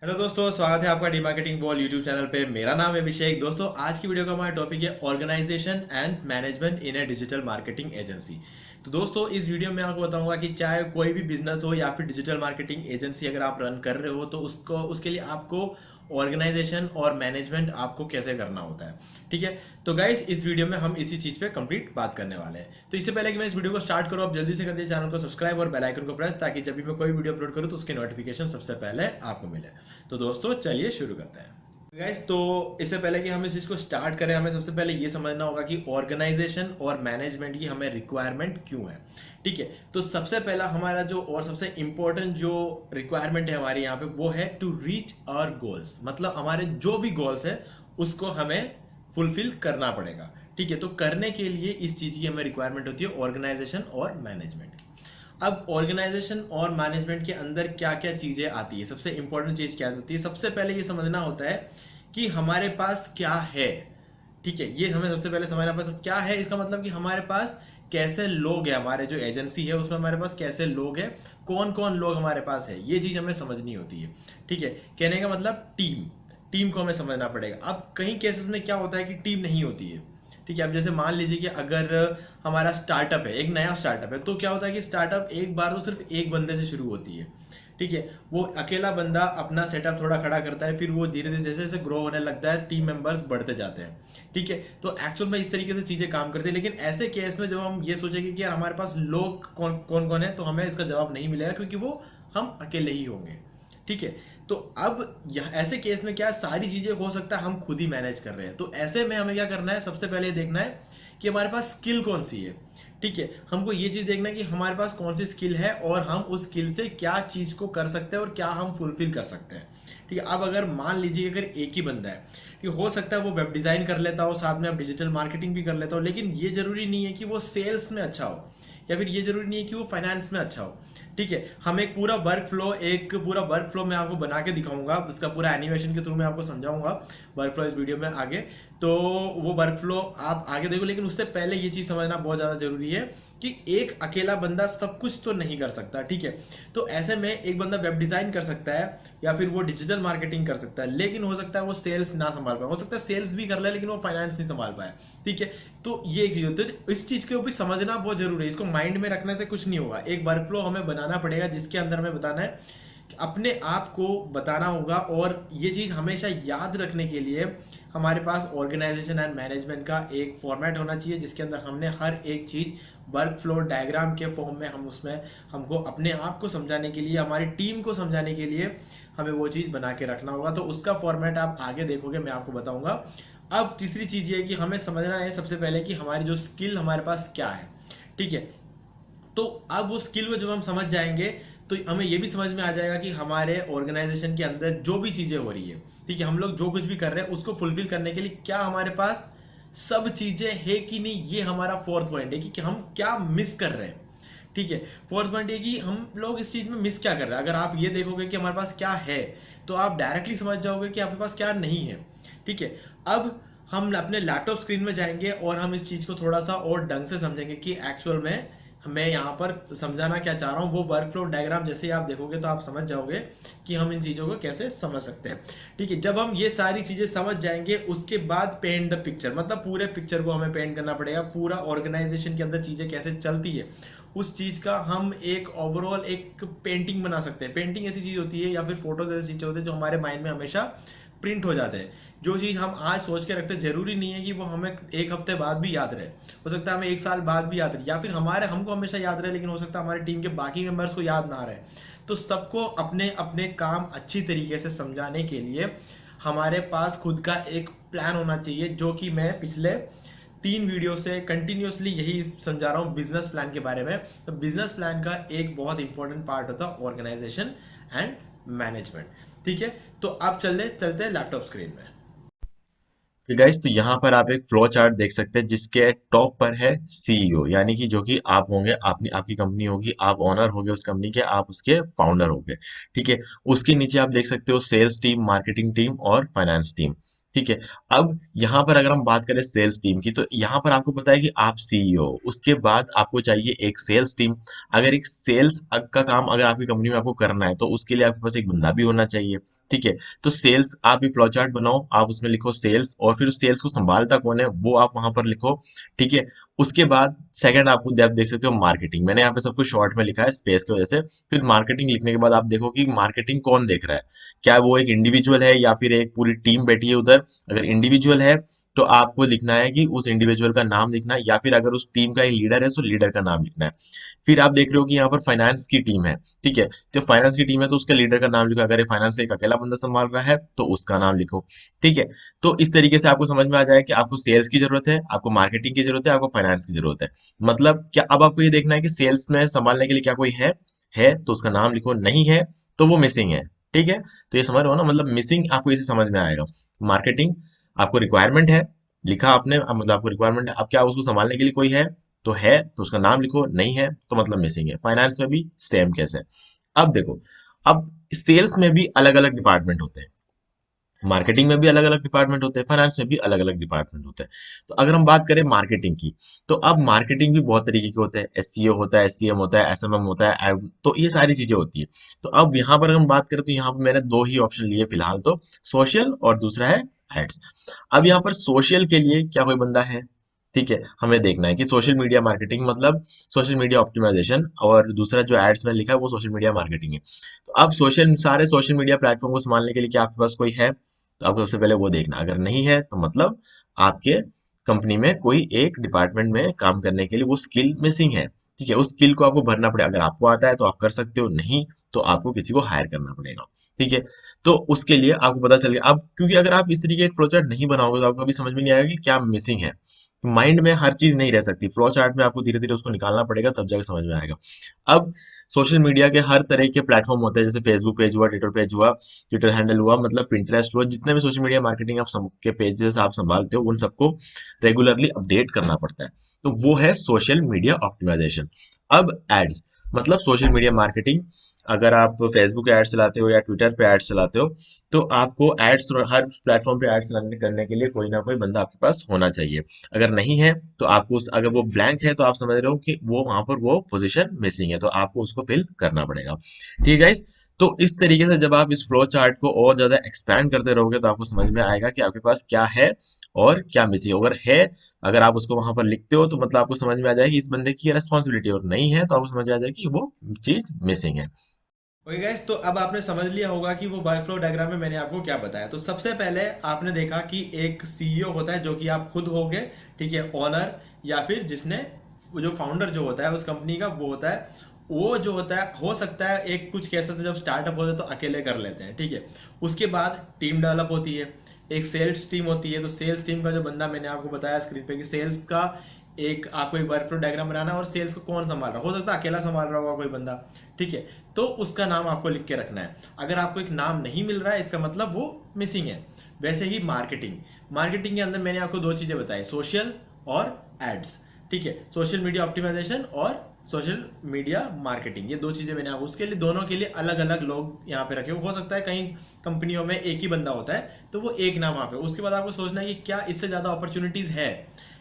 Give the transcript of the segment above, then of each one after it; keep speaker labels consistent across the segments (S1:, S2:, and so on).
S1: Hello दोस्तों, स्वागत है आपका D marketing ball YouTube channel पे। मेरा नाम है अभिषेक। दोस्तों, आज की वीडियो का हमारा टॉपिक है organisation and management in a digital marketing agency. तो दोस्तों, इस वीडियो में आपको बताऊंगा कि चाहे कोई भी बिजनेस हो या फिर डिजिटल मार्केटिंग एजेंसी अगर आप रन कर रहे हो तो उसके लिए आपको ऑर्गेनाइजेशन और मैनेजमेंट आपको कैसे करना होता है। ठीक है, तो गाइस इस वीडियो में हम इसी चीज पे कंप्लीट बात करने वाले हैं। तो इससे पहले कि मैं इस वीडियो को स्टार्ट करूं, आप जल्दी से कर दीजिए चैनल को सब्सक्राइब और बेल आइकन को प्रेस, ताकि जब भी मैं कोई वीडियो अपलोड करूं तो उसकी नोटिफिकेशन सबसे पहले आपको मिले। तो दोस्तों चलिए शुरू करते हैं। गाइस, तो इससे पहले कि हम इस चीज को स्टार्ट करें, हमें सबसे पहले ये समझना होगा कि ऑर्गेनाइजेशन और मैनेजमेंट की हमें रिक्वायरमेंट क्यों है। ठीक है, तो सबसे पहला हमारा जो और सबसे इंपॉर्टेंट जो रिक्वायरमेंट है हमारे यहाँ पे, वो है टू रीच आवर गोल्स। मतलब हमारे जो भी गोल्स है उसको हमें फुलफिल करना पड़ेगा। ठीक है, तो करने के लिए इस चीज की हमें रिक्वायरमेंट होती है ऑर्गेनाइजेशन और मैनेजमेंट की। अब ऑर्गेनाइजेशन और मैनेजमेंट के अंदर क्या क्या चीजें आती है, सबसे इंपॉर्टेंट चीज क्या होती है, सबसे पहले ये समझना होता है कि हमारे पास क्या है। ठीक है, ये हमें सबसे पहले समझना पड़ता है। तो क्या है इसका मतलब कि हमारे पास कैसे लोग हैं, हमारे जो एजेंसी है उसमें हमारे पास कैसे लोग हैं, कौन कौन लोग हमारे पास है, ये चीज हमें समझनी होती है। ठीक है, कहने का मतलब टीम टीम को हमें समझना पड़ेगा। अब कई केसेस में क्या होता है कि टीम नहीं होती है। ठीक है, अब जैसे मान लीजिए कि अगर हमारा स्टार्टअप है, एक नया स्टार्टअप है, तो क्या होता है कि स्टार्टअप एक बार तो सिर्फ एक बंदे से शुरू होती है। ठीक है, वो अकेला बंदा अपना सेटअप थोड़ा खड़ा करता है, फिर वो धीरे धीरे जैसे जैसे ग्रो होने लगता है, टीम मेंबर्स बढ़ते जाते हैं। ठीक है, तो एक्चुअल में इस तरीके से चीजें काम करती है। लेकिन ऐसे केस में जब हम ये सोचेंगे कि यार हमारे पास लोग कौन कौन कौन है, तो हमें इसका जवाब नहीं मिलेगा, क्योंकि वो हम अकेले ही होंगे। ठीक है, तो अब ऐसे केस में क्या सारी चीजें हो सकता है हम खुद ही मैनेज कर रहे हैं। तो ऐसे में हमें क्या करना है, सबसे पहले देखना है कि हमारे पास स्किल कौन सी है। ठीक है, हमको ये चीज देखना है कि हमारे पास कौन सी स्किल है और हम उस स्किल से क्या चीज को कर सकते हैं और क्या हम फुलफिल कर सकते हैं। ठीक है, अब अगर मान लीजिए अगर एक ही बंदा है, कि हो सकता है वो वेब डिजाइन कर लेता हो, साथ में आप डिजिटल मार्केटिंग भी कर लेता हो, लेकिन ये जरूरी नहीं है कि वो सेल्स में अच्छा हो, या फिर ये जरूरी नहीं है कि वो फाइनेंस में अच्छा हो। ठीक है, हम एक पूरा वर्क फ्लो मैं आपको बना के दिखाऊंगा, उसका पूरा एनिमेशन के थ्रू मैं आपको समझाऊंगा वर्क फ्लो इस वीडियो में आगे। तो वो वर्क फ्लो आप आगे देखो, लेकिन उससे पहले ये चीज समझना बहुत ज्यादा जरूरी है कि एक अकेला बंदा सब कुछ तो नहीं कर सकता। ठीक है, तो ऐसे में एक बंदा वेब डिजाइन कर सकता है या फिर वो डिजिटल मार्केटिंग कर सकता है, लेकिन हो सकता है वो सेल्स ना संभाल पाए, हो सकता है सेल्स भी कर ले लेकिन वो फाइनेंस नहीं संभाल पाए। ठीक है, तो ये एक चीज होती है, इस चीज के ऊपर समझना बहुत जरूरी है। इसको माइंड में रखने से कुछ नहीं होगा, एक वर्क फ्लो हमें बनाना पड़ेगा जिसके अंदर हमें बताना है, अपने आप को बताना होगा। और ये चीज हमेशा याद रखने के लिए हमारे पास ऑर्गेनाइजेशन एंड मैनेजमेंट का एक फॉर्मेट होना चाहिए, जिसके अंदर हमने हर एक चीज वर्क फ्लो डायग्राम के फॉर्म में हम उसमें हमको अपने आप को समझाने के लिए, हमारी टीम को समझाने के लिए हमें वो चीज बना के रखना होगा। तो उसका फॉर्मेट आप आगे देखोगे, मैं आपको बताऊंगा। अब तीसरी चीज ये है कि हमें समझना है सबसे पहले कि हमारी जो स्किल हमारे पास क्या है। ठीक है, तो अब वो स्किल को जब हम समझ जाएंगे तो हमें ये भी समझ में आ जाएगा कि हमारे ऑर्गेनाइजेशन के अंदर जो भी चीजें हो रही है, ठीक है, हम लोग जो कुछ भी कर रहे हैं उसको फुलफिल करने के लिए क्या हमारे पास सब चीजें है कि नहीं। ये हमारा फोर्थ पॉइंट है कि हम क्या मिस कर रहे हैं। ठीक है, फोर्थ पॉइंट ये कि हम लोग इस चीज में मिस क्या कर रहे हैं। अगर आप ये देखोगे कि हमारे पास क्या है, तो आप डायरेक्टली समझ जाओगे कि आपके पास क्या नहीं है। ठीक है, अब हम अपने लैपटॉप स्क्रीन में जाएंगे और हम इस चीज को थोड़ा सा और ढंग से समझेंगे कि एक्चुअल में मैं यहाँ पर समझाना क्या चाह रहा हूँ। वो वर्क फ्लो डायग्राम जैसे ही आप देखोगे तो आप समझ जाओगे कि हम इन चीजों को कैसे समझ सकते हैं। ठीक है, जब हम ये सारी चीजें समझ जाएंगे उसके बाद पेंट द पिक्चर, मतलब पूरे पिक्चर को हमें पेंट करना पड़ेगा, पूरा ऑर्गेनाइजेशन के अंदर चीजें कैसे चलती है उस चीज का हम एक ओवरऑल एक पेंटिंग बना सकते हैं। पेंटिंग ऐसी चीज होती है या फिर फोटोज ऐसी चीजें होती है जो हमारे माइंड में हमेशा प्रिंट हो जाते हैं। जो चीज हम आज सोच के रखते हैं जरूरी नहीं है कि वो हमें एक हफ्ते बाद भी याद रहे, हो सकता है हमें एक साल बाद भी याद रहे, या फिर हमको हमेशा याद रहे, लेकिन हो सकता है हमारी टीम के बाकी मेंबर्स को याद ना रहे। तो सबको अपने अपने काम अच्छी तरीके से समझाने के लिए हमारे पास खुद का एक प्लान होना चाहिए, जो कि मैं पिछले 3 वीडियो से कंटिन्यूअसली यही समझा रहा हूँ बिजनेस प्लान के बारे में। तो बिजनेस प्लान का एक बहुत इंपॉर्टेंट पार्ट होता है ऑर्गेनाइजेशन एंड मैनेजमेंट। ठीक है, तो अब चलते हैं लैपटॉप स्क्रीन में।
S2: तो गाइस, तो यहाँ पर आप एक फ्लो चार्ट देख सकते हैं जिसके टॉप पर है सीईओ, यानी कि जो कि आप होंगे, आपकी कंपनी होगी, आप ओनर होगे उस कंपनी के, आप उसके फाउंडर होगे। ठीक है, उसके नीचे आप देख सकते हो सेल्स टीम, मार्केटिंग टीम और फाइनेंस टीम। ठीक है, अब यहाँ पर अगर हम बात करें सेल्स टीम की, तो यहाँ पर आपको पता है कि आप सीईओ, उसके बाद आपको चाहिए एक सेल्स टीम। अगर एक सेल्स का काम अगर आपकी कंपनी में आपको करना है तो उसके लिए आपके पास एक बंदा भी होना चाहिए। ठीक है। तो सेल्स आप भी फ्लो चार्ट बनाओ, आप उसमें लिखो सेल्स, और फिर उस सेल्स को संभालता कौन है वो आप वहां पर लिखो। ठीक है। उसके बाद सेकंड आप देख सकते हो मार्केटिंग, मैंने यहाँ पे सब कुछ शॉर्ट में लिखा है स्पेस की वजह से। फिर मार्केटिंग लिखने के बाद आप देखो कि मार्केटिंग कौन देख रहा है, क्या वो एक इंडिविजुअल है या फिर एक पूरी टीम बैठी है उधर। अगर इंडिविजुअल है तो आपको लिखना है कि उस इंडिविजुअल का नाम लिखना है, या फिर अगर उस टीम का एक लीडर है तो लीडर का नाम लिखना है। फिर आप देख रहे हो कि यहाँ पर फाइनेंस की टीम है, ठीक है, तो फाइनेंस की टीम है तो उसके लीडर का नाम लिखो। अगर ये फाइनेंस एक अकेला बंदा संभाल रहा है तो उसका नाम लिखो। ठीक है। तो इस तरीके से आपको समझ में आ जाए कि आपको सेल्स की जरूरत है, आपको मार्केटिंग की जरूरत है, आपको फाइनेंस की जरूरत है। मतलब क्या अब आपको ये देखना है कि सेल्स में संभालने के लिए क्या कोई है तो उसका नाम लिखो, नहीं है तो वो मिसिंग है। ठीक है। तो ये समझ रहे हो ना, मतलब मिसिंग आपको इसे समझ में आएगा। मार्केटिंग, आपको रिक्वायरमेंट है, लिखा आपने, मतलब आपको रिक्वायरमेंट है, अब क्या उसको संभालने के लिए कोई है तो उसका नाम लिखो, नहीं है तो मतलब मिसिंग है। फाइनेंस में भी सेम केस है। अब देखो, अब सेल्स में भी अलग अलग डिपार्टमेंट होते हैं, मार्केटिंग में भी अलग अलग डिपार्टमेंट होते हैं, फाइनेंस में भी अलग अलग डिपार्टमेंट होते हैं। तो अगर हम बात करें मार्केटिंग की, तो अब मार्केटिंग भी बहुत तरीके के होते हैं, एससीओ होता है, एससीएम होता है, एसएमएम होता है, तो ये सारी चीजें होती है। तो अब यहाँ पर अगर हम बात करें तो यहाँ पर मैंने दो ही ऑप्शन लिए फिलहाल, तो सोशल और दूसरा है एड्स। अब यहाँ पर सोशल के लिए क्या कोई बंदा है? ठीक है, हमें देखना है कि सोशल मीडिया मार्केटिंग मतलब सोशल मीडिया ऑप्टिमाइजेशन, और दूसरा जो एड्स में लिखा है वो सोशल मीडिया मार्केटिंग है। तो अब सारे सोशल मीडिया प्लेटफॉर्म को संभालने के लिए क्या आपके पास कोई है? तो आपको सबसे पहले वो देखना, अगर नहीं है तो मतलब आपके कंपनी में कोई एक डिपार्टमेंट में काम करने के लिए वो स्किल मिसिंग है। ठीक है, उस स्किल को आपको भरना पड़ेगा। अगर आपको आता है तो आप कर सकते हो, नहीं तो आपको किसी को हायर करना पड़ेगा। ठीक है। तो उसके लिए आपको पता चल गया। अब क्योंकि अगर आप इस तरीके एक फ्लो चार्ट नहीं बनाओगे तो आपको कभी समझ में नहीं आएगा कि क्या मिसिंग है। माइंड में हर चीज नहीं रह सकती, फ्लो चार्ट में आपको धीरे धीरे उसको निकालना पड़ेगा, तब जाके समझ में आएगा। अब सोशल मीडिया के हर तरह के प्लेटफॉर्म होते हैं, जैसे फेसबुक पेज हुआ, ट्विटर पेज हुआ, ट्विटर हैंडल हुआ, मतलब पिंटरेस्ट हुआ, जितने भी सोशल मीडिया मार्केटिंग आप के पेजेस आप संभालते हो उन सबको रेगुलरली अपडेट करना पड़ता है। तो वो है सोशल मीडिया ऑप्टिमाइजेशन। अब एड्स मतलब सोशल मीडिया मार्केटिंग, अगर आप फेसबुक एड्स चलाते हो या ट्विटर पे एड्स चलाते हो तो आपको एड्स, हर प्लेटफॉर्म पे एड्स रन करने के लिए कोई ना कोई बंदा आपके पास होना चाहिए। अगर नहीं है तो आपको अगर वो ब्लैंक है तो आप समझ रहे हो कि वो वहां पर वो पोजीशन मिसिंग है, तो आपको उसको फिल करना पड़ेगा। ठीक है गाइस। तो इस तरीके से जब आप इस फ्लो चार्ट को और ज्यादा एक्सपैंड करते रहोगे तो आपको समझ में आएगा कि आपके पास क्या है और क्या मिसिंग। अगर है, अगर आप उसको वहां पर लिखते हो तो मतलब आपको समझ में आ जाएगा कि इस बंदे की रेस्पॉन्सिबिलिटी, और नहीं है तो आपको समझ में आ जाएगा कि वो चीज मिसिंग है।
S1: ओके गाइस, तो अब आपने समझ लिया होगा कि वो वर्कफ्लो डायग्राम में मैंने आपको क्या बताया। तो सबसे पहले आपने देखा कि एक सीईओ होता है जो कि आप खुद होगे, ठीक है, ओनर, या फिर जिसने वो जो फाउंडर जो होता है उस कंपनी का वो होता है। वो जो होता है, हो सकता है एक कुछ केसेस में जब स्टार्टअप होता है तो अकेले कर लेते हैं, ठीक है। उसके बाद टीम डेवलप होती है, एक सेल्स टीम होती है। तो सेल्स टीम का जो बंदा मैंने आपको बताया स्क्रीन पे कि सेल्स का एक आपको एक वर्कफ्लो डायग्राम बनाना है, और सेल्स को कौन संभाल रहा है, हो सकता है अकेला संभाल रहा होगा कोई बंदा, ठीक है। तो उसका नाम आपको लिख के रखना है। अगर आपको एक नाम नहीं मिल रहा है इसका मतलब वो मिसिंग है। वैसे ही मार्केटिंग, मार्केटिंग के अंदर मैंने आपको दो चीजें बताई, सोशल और एड्स, ठीक है। सोशल मीडिया ऑप्टिमाइजेशन और सोशल मीडिया मार्केटिंग, ये दो चीजें मैंने आपको, उसके लिए दोनों के लिए अलग अलग लोग यहाँ पे रखे। हो सकता है कई कंपनियों में एक ही बंदा होता है तो वो एक नाम वहाँ पे। उसके बाद आपको सोचना है कि क्या इससे ज्यादा अपॉर्चुनिटीज है,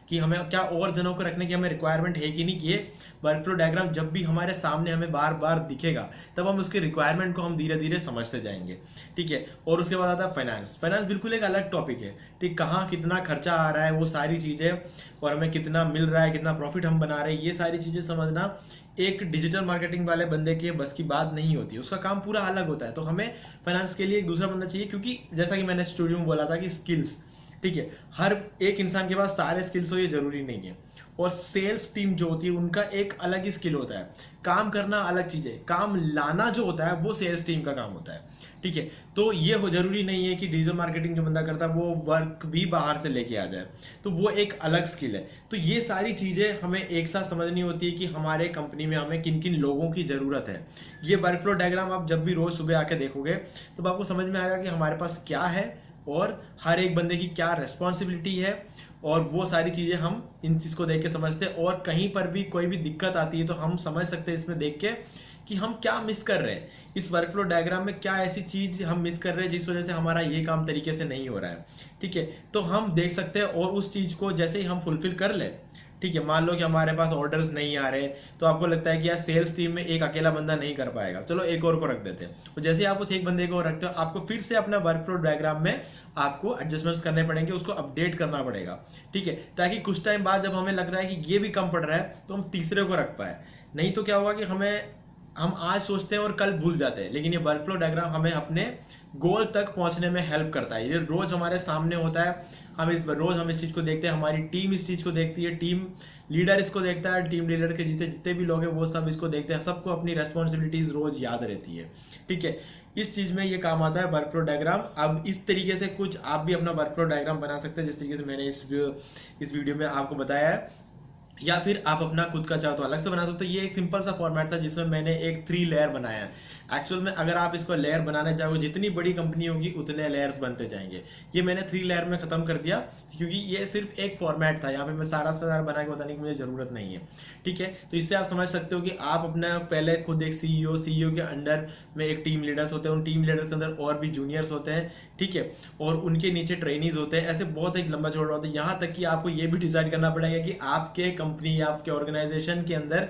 S1: कि हमें क्या और जनों को रखने की हमें रिक्वायरमेंट है कि नहीं, कि ये वर्कफ्लो डायग्राम जब भी हमारे सामने हमें बार बार दिखेगा तब हम उसके रिक्वायरमेंट को हम धीरे धीरे समझते जाएंगे, ठीक है। और उसके बाद आता है फाइनेंस। फाइनेंस बिल्कुल एक अलग टॉपिक है, ठीक, कहाँ कितना खर्चा आ रहा है वो सारी चीजें, और हमें कितना मिल रहा है, कितना प्रॉफिट हम बना रहे हैं, ये सारी चीजें समझना एक डिजिटल मार्केटिंग वाले बंदे के बस की बात नहीं होती, उसका काम पूरा अलग होता है। तो हमें फाइनेंस के लिए एक दूसरा बंदा चाहिए, क्योंकि जैसा कि मैंने स्टूडियो में बोला था कि स्किल्स, ठीक है, हर एक इंसान के पास सारे स्किल्स हो ये जरूरी नहीं है। और सेल्स टीम जो होती है उनका एक अलग ही स्किल होता है, काम करना अलग चीज है, काम लाना जो होता है वो सेल्स टीम का काम होता है, ठीक है। तो ये हो जरूरी नहीं है कि डिजिटल मार्केटिंग जो बंदा करता है वो वर्क भी बाहर से लेके आ जाए, तो वो एक अलग स्किल है। तो ये सारी चीजें हमें एक साथ समझनी होती है कि हमारे कंपनी में हमें किन किन लोगों की जरूरत है। ये वर्कफ्लो डायग्राम आप जब भी रोज सुबह आके देखोगे तो आपको समझ में आएगा कि हमारे पास क्या है और हर एक बंदे की क्या रेस्पॉन्सिबिलिटी है, और वो सारी चीजें हम इन चीज को देख के समझते हैं। और कहीं पर भी कोई भी दिक्कत आती है तो हम समझ सकते हैं इसमें देख के कि हम क्या मिस कर रहे हैं, इस वर्कफ्लो डायग्राम में क्या ऐसी चीज हम मिस कर रहे हैं जिस वजह से हमारा ये काम तरीके से नहीं हो रहा है, ठीक है। तो हम देख सकते हैं, और उस चीज को जैसे ही हम फुलफिल कर ले, ठीक है, मान लो कि हमारे पास ऑर्डर्स नहीं आ रहे, तो आपको लगता है कि यार सेल्स टीम में एक अकेला बंदा नहीं कर पाएगा, चलो एक और को रख देते हैं। तो जैसे ही आप उस एक बंदे को रखते हो, आपको फिर से अपना वर्क फ्लो डायग्राम में आपको एडजस्टमेंट्स करने पड़ेंगे, उसको अपडेट करना पड़ेगा। ठीक है, ताकि कुछ टाइम बाद जब हमें लग रहा है कि ये भी कम पड़ रहा है तो हम तीसरे को रख पाए। नहीं तो क्या होगा कि हम आज सोचते हैं और कल भूल जाते हैं। लेकिन ये वर्क फ्लो डायग्राम हमें अपने गोल तक पहुंचने में हेल्प करता है। ये रोज हमारे सामने होता है, हम इस चीज को देखते हैं, हमारी टीम इस चीज को देखती है, टीम लीडर इसको देखता है, टीम लीडर के जितने भी लोग हैं वो सब इसको देखते हैं, सबको अपनी रेस्पॉन्सिबिलिटीज रोज याद रहती है। ठीक है, इस चीज में ये काम आता है वर्क फ्लो डायग्राम। अब इस तरीके से कुछ आप भी अपना वर्क फ्लो डायग्राम बना सकते हैं, जिस तरीके से मैंने इस वीडियो में आपको बताया है, या फिर आप अपना खुद का चाहो तो अलग से बना सकते हो। ये एक सिंपल सा फॉर्मेट था जिसमें मैंने एक 3 लेयर बनाया है। एक्चुअल में अगर आप इसको लेयर बनाने चाहोगे, जितनी बड़ी कंपनी होगी उतने लेयर्स बनते जाएंगे। ये मैंने 3 लेयर में खत्म कर दिया, क्योंकि ये सिर्फ एक फॉर्मेट था, यहाँ पे मैं सारा बना के बताने की मुझे जरूरत नहीं है। ठीक है, तो इससे आप समझ सकते हो कि आप अपना पहले खुद एक सीईओ के अंडर में एक टीम लीडर्स होते हैं, उन टीम लीडर्स के अंदर और भी जूनियर्स होते हैं। ठीक है, और उनके नीचे ट्रेनीज होते हैं, ऐसे बहुत एक लंबा चौड़ा होता है। यहाँ तक कि आपको ये भी डिसाइड करना पड़ेगा कि आपके कंपनी या आपके ऑर्गेनाइजेशन के अंदर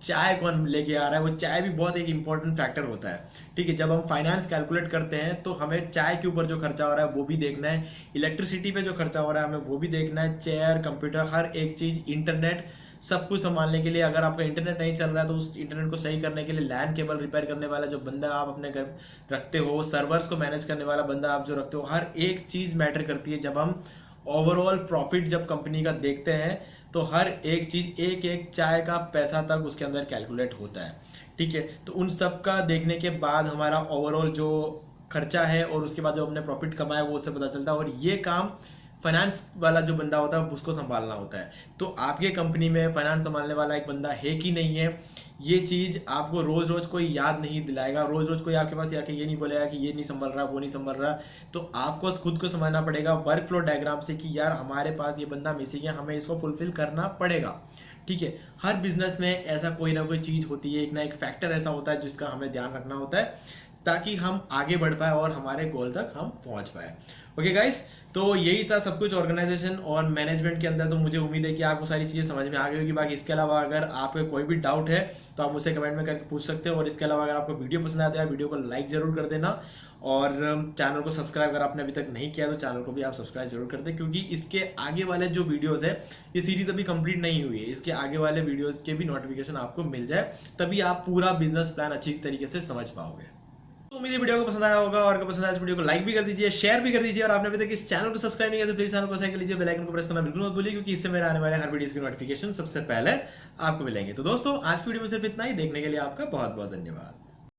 S1: चाय कौन लेके आ रहा है। वो चाय भी बहुत एक इंपॉर्टेंट फैक्टर होता है। ठीक है, जब हम फाइनेंस कैलकुलेट करते हैं तो हमें चाय के ऊपर जो खर्चा हो रहा है वो भी देखना है, इलेक्ट्रिसिटी पे जो खर्चा हो रहा है हमें वो भी देखना है, चेयर, कंप्यूटर, हर एक चीज, इंटरनेट, सब कुछ संभालने के लिए। अगर आपका इंटरनेट नहीं चल रहा है तो उस इंटरनेट को सही करने के लिए लैन केबल रिपेयर करने वाला जो बंदा आप अपने घर रखते हो, सर्वर्स को मैनेज करने वाला बंदा आप जो रखते हो, हर एक चीज मैटर करती है। जब हम ओवरऑल प्रॉफिट जब कंपनी का देखते हैं तो हर एक चीज, एक एक चाय का पैसा तक उसके अंदर कैलकुलेट होता है। ठीक है, तो उन सब का देखने के बाद हमारा ओवरऑल जो खर्चा है और उसके बाद जो हमने प्रॉफिट कमाया वो उससे पता चलता है। और ये काम फाइनेंस वाला जो बंदा होता है उसको संभालना होता है। तो आपके कंपनी में फाइनेंस संभालने वाला एक बंदा है कि नहीं है, ये चीज आपको रोज रोज कोई याद नहीं दिलाएगा। रोज रोज कोई आपके पास आके ये नहीं बोलेगा कि ये नहीं संभल रहा, वो नहीं संभल रहा। तो आपको खुद को समझना पड़ेगा वर्क फ्लो डायग्राम से कि यार हमारे पास ये बंदा मिसिंग है, हमें इसको फुलफिल करना पड़ेगा। ठीक है, हर बिजनेस में ऐसा कोई ना कोई चीज होती है, एक ना एक फैक्टर ऐसा होता है जिसका हमें ध्यान रखना होता है, ताकि हम आगे बढ़ पाए और हमारे गोल तक हम पहुंच पाए। ओके गाइस, तो यही था सब कुछ ऑर्गेनाइजेशन और मैनेजमेंट के अंदर। तो मुझे उम्मीद है कि आपको सारी चीजें समझ में आ गई होगी। बाकी इसके अलावा अगर आपको कोई भी डाउट है तो आप मुझसे कमेंट में करके पूछ सकते हो। और इसके अलावा अगर आपको वीडियो पसंद आता है, वीडियो को लाइक जरूर कर देना, और चैनल को सब्सक्राइब अगर आपने अभी तक नहीं किया तो चैनल को भी आप सब्सक्राइब जरूर कर दें, क्योंकि इसके आगे वाले जो वीडियोस है, ये सीरीज अभी कंप्लीट नहीं हुई है, इसके आगे वाले वीडियोस के भी नोटिफिकेशन आपको मिल जाए, तभी आप पूरा बिजनेस प्लान अच्छी तरीके से समझ पाओगे। तो उम्मीद है वीडियो को पसंद आया होगा, और अगर पसंद आया इस वीडियो को लाइक भी कर दीजिए, शेयर भी कर दीजिए, और आपने अभी तक इस चैनल को सब्सक्राइब नहीं किया तो प्लीज चैनल को सब्सक्राइब कर लीजिए, बेल आइकन को प्रेस करना बिल्कुल मत भूलिए, क्योंकि इससे मेरे आने वाले हर वीडियो की नोटिफिकेशन सबसे पहले आपको मिलेंगे। तो दोस्तों आज की वीडियो में सिर्फ इतना ही। देखने के लिए आपका बहुत बहुत धन्यवाद।